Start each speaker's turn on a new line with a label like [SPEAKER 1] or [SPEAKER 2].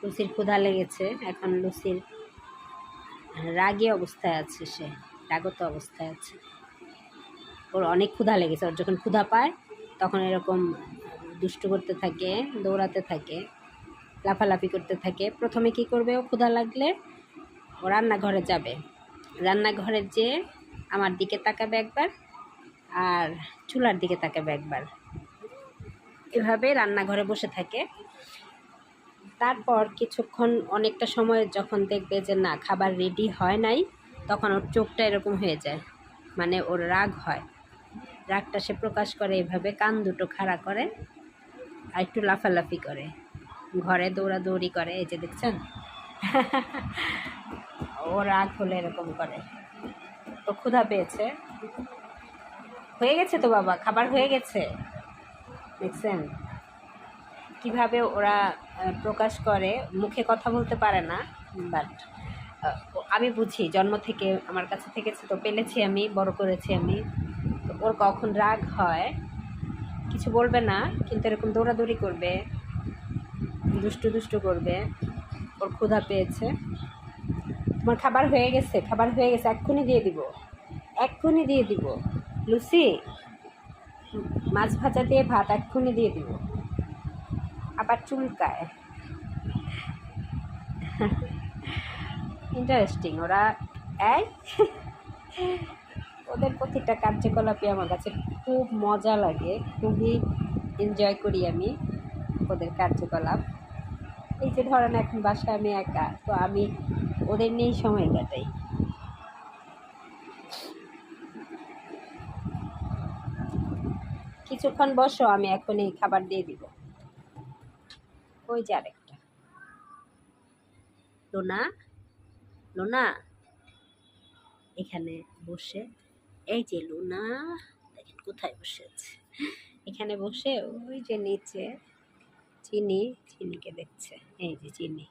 [SPEAKER 1] লুচির ক্ষুধা লেগেছে। এখন লুচির রাগী অবস্থায় আছে, সে রাগত অবস্থায় আছে। ওর অনেক ক্ষুধা লেগেছে। ওর যখন ক্ষুধা পায় তখন এরকম দুষ্টু করতে থাকে, দৌড়াতে থাকে, লাফালাফি করতে থাকে। প্রথমে কি করবে, ও ক্ষুধা লাগলে ও রান্নাঘরে যাবে। রান্নাঘরে যেয়ে আমার দিকে তাকাবে একবার, আর চুলার দিকে তাকাবে একবার। এভাবে রান্নাঘরে বসে থাকে। তারপর কিছুক্ষণ, অনেকটা সময় যখন দেখবে যে না খাবার রেডি হয় নাই, তখন ওর চোখটা এরকম হয়ে যায়, মানে ওর রাগ হয়। রাগটা সে প্রকাশ করে এভাবে, কান দুটো খাড়া করে আর একটু লাফালাফি করে, ঘরে দৌড়াদৌড়ি করে। এই যে দেখছেন, ও রাগ হলে এরকম করে। তো ক্ষুধা পেয়েছে। হয়ে গেছে তো বাবা, খাবার হয়ে গেছে। দেখছেন কিভাবে ওরা প্রকাশ করে, মুখে কথা বলতে পারে না, বাট আমি বুঝি, জন্ম থেকে আমার কাছে থেকেছে তো, পেলেছি আমি, বড় করেছি আমি। তো ওর কখন রাগ হয় কিছু বলবে না, কিন্তু এরকম দৌড়াদৌড়ি করবে, দুষ্টু দুষ্টু করবে। ওর ক্ষুধা পেয়েছে। তোমার খাবার হয়ে গেছে, খাবার হয়ে গেছে, এক্ষুনি দিয়ে দিব, এক্ষুনি দিয়ে দিব। লুচি, মাছ ভাজা দিয়ে ভাত এক্ষুনি দিয়ে দিব। আবার চুলকায়। ইন্টারেস্টিং ওরা। এই ওদের প্রতিটা কার্যকলাপই আমার কাছে খুব মজা লাগে, খুবই এনজয় করি আমি ওদের কার্যকলাপ। এই যে ধরেন এখন বাসায় আমি একা, তো আমি ওদের নিয়েই সময় কাটাই। কিছুক্ষণ বসো, আমি এখনই খাবার দিয়ে দিব। ওই যে আরেকটা লোনা, লোনা এখানে বসে, এই যে লুনা, দেখেন কোথায় বসে আছে, এখানে বসে ওই যে নিচে চিনিকে দেখছে। এই যে চিনি।